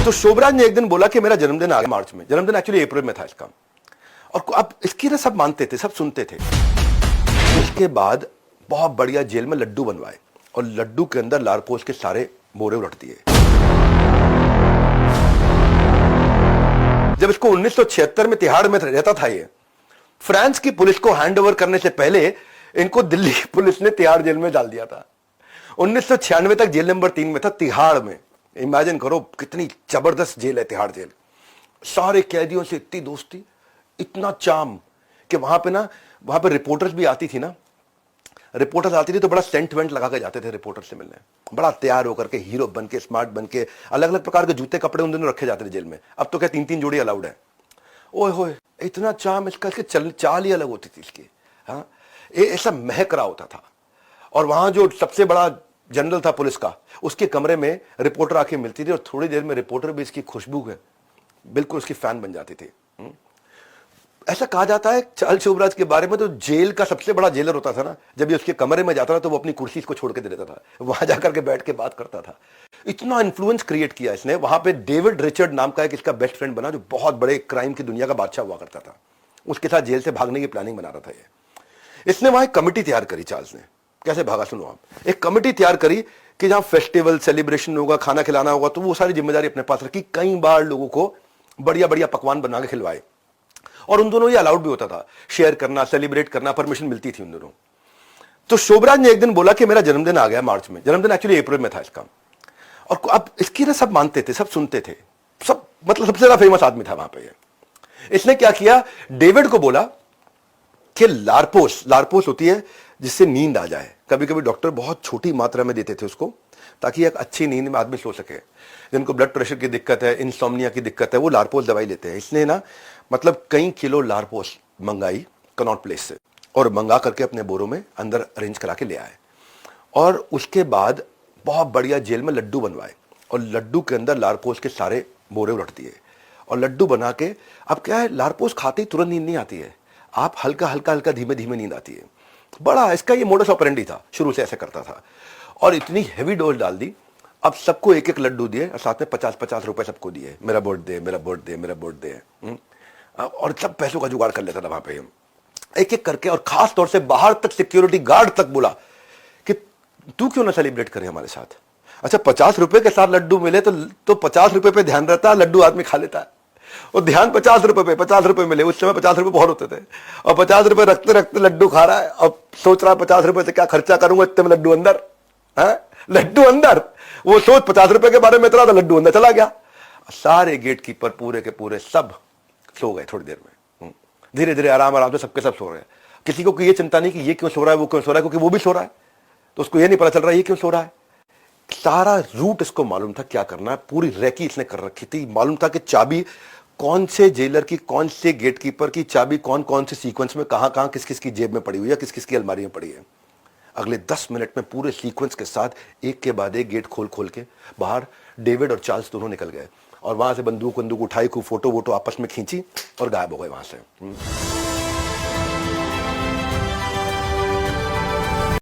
तो शोभराज ने एक दिन बोला कि मेरा जन्मदिन आ गया मार्च में। जन्मदिन एक्चुअली अप्रैल में था इसका। और अब इसकी ना सब मानते थे, सब सुनते थे। उसके बाद बहुत बढ़िया जेल में लड्डू बनवाए और लड्डू के अंदर लारपोस के सारे बोरे उलट दिए। जब इसको 1976 में तिहाड़ में रहता था, ये फ्रांस की पुलिस को हैंडओवर करने से पहले इनको दिल्ली की पुलिस ने तिहाड़ जेल में डाल दिया था। 1996 तक जेल नंबर 3 में था, तिहाड़ में। इमेजिन करो कितनी जबरदस्त जेल है तिहाड़ जेल। सारे कैदियों से इतनी दोस्ती, इतना चाम कि वहां पे रिपोर्टर्स भी आती थी ना। रिपोर्टर्स आती थी तो बड़ा सेंट वेंट लगा के जाते थे रिपोर्टर से मिलने, बड़ा तैयार होकर के, हीरो बन के, स्मार्ट बन के। अलग अलग प्रकार के जूते कपड़े उन दिनों रखे जाते थे जेल में। अब तो क्या 3-3 जोड़ी अलाउड है। ओए होए, इतना चाम इसका, चाल ही अलग होती थी इसकी। हाँ, ऐसा महक रहा होता था। और वहां जो सबसे बड़ा जनरल था पुलिस का, उसके कमरे में रिपोर्टर आके मिलती थी और थोड़ी देर में रिपोर्टर भी इसकी खुशबू है बिल्कुल उसकी फैन बन जाती थी। ऐसा कहा जाता है चार्ल्स शोभराज के बारे में, तो जेल का सबसे बड़ा जेलर होता था ना, जब ये उसके कमरे में जाता था तो वो अपनी कुर्सी इसको छोड़ के दे देता था, वहां जाकर के बैठ के बात करता था। इतना इन्फ्लुएंस क्रिएट किया इसने। वहां पे डेविड रिचर्ड नाम का एक इसका बेस्ट फ्रेंड बना, जो बहुत बड़े क्राइम की दुनिया का बादशाह हुआ करता था। उसके साथ जेल से भागने की प्लानिंग बना रहा था ये। इसने वहां एक कमिटी तैयार करी चार्ल्स ने। कैसे भागा सुनो आप। एक कमिटी तैयार करी कि जहां फेस्टिवल सेलिब्रेशन होगा, खाना खिलाना होगा, तो वो सारी जिम्मेदारी अपने पास रखी। कई बार लोगों को बढ़िया बढ़िया पकवान बना के खिलवाए और उन दोनों ये अलाउड भी होता था, शेयर करना, सेलिब्रेट करना, परमिशन मिलती थी उन दोनों। तो शोभराज ने एक दिन बोला कि मेरा जन्मदिन आ गया मार्च में। जन्मदिन एक्चुअली अप्रैल में था इसका। और अब इसकी ना सब मानते थे, सब सुनते थे, सब मतलब सबसे ज्यादा फेमस आदमी था वहां पे। इसने क्या किया, डेविड को बोला कि लारपोस होती है जिससे नींद आ जाए। कभी कभी डॉक्टर बहुत छोटी मात्रा में देते थे उसको, ताकि एक अच्छी नींद में आदमी सो सके। जिनको ब्लड प्रेशर की दिक्कत है, इंसोम्निया की दिक्कत है, वो लारपोस दवाई लेते हैं। इसने ना मतलब कई किलो लारपोस मंगाई कनॉट प्लेस से और मंगा करके अपने बोरों में अंदर अरेंज करा के ले आए। और उसके बाद बहुत बढ़िया जेल में लड्डू बनवाए और लड्डू के अंदर लारपोस के सारे बोरे उलट दिए और लड्डू बना के। अब क्या है, लारपोस खाते ही तुरंत नींद नहीं आती है, आप हल्का हल्का हल्का धीमे धीमे नींद आती है। बड़ा इसका ये मोडस ऑपरेंडी था, शुरू से ऐसे करता था। और इतनी हैवी डोज डाल दी, अब सबको एक एक लड्डू दिए और साथ में 50-50 रुपए सबको दिए। मेरा बर्थडे, मेरा बर्थडे, मेरा बर्थडे। और सब पैसों का जुगाड़ कर लेता था वहां पे एक एक करके। और खास तौर से बाहर तक सिक्योरिटी गार्ड तक बोला कि तू क्यों ना सेलिब्रेट करे हमारे साथ। अच्छा, 50 रुपए के साथ लड्डू मिले तो 50 रुपए पे ध्यान रहता है, लड्डू आदमी खा लेता है। और ध्यान 50 रुपए पे, 50 रुपए मिले। उस समय 50 रुपए बहुत होते थे और 50 रुपए रखते रखते लड्डू खा रहा है। अब सोच रहा है 50 रुपए से क्या खर्चा करूंगा, इतने में लड्डू अंदर है, लड्डू अंदर। वो सोच 50 रुपए के बारे में इतना था, लड्डू अंदर चला गया। सारे गेट कीपर पूरे के पूरे सब सो गए थोड़ी देर में। धीरे धीरे आराम आराम से सबके सब सो रहे हैं। किसी को ये चिंता नहीं कि ये क्यों सो रहा है, वो क्यों सो रहा है, क्योंकि वो भी सो रहा है तो उसको ये नहीं पता चल रहा है ये क्यों सो रहा है। सारा रूट इसको मालूम था क्या करना है, पूरी रैकी इसने कर रखी थी। मालूम था कि चाबी कौन से जेलर की, कौन से गेट कीपर की चाबी कौन कौन से सीक्वेंस में कहां कहां किस किस की जेब में पड़ी हुई है, किस किस की अलमारी में पड़ी है। अगले 10 मिनट में पूरे सीक्वेंस के साथ एक के बाद एक गेट खोल खोल के बाहर डेविड और चार्ल्स दोनों निकल गए और वहां से बंदूक उठाई, खूब फोटो वोटो आपस में खींची और गायब हो गए वहां से।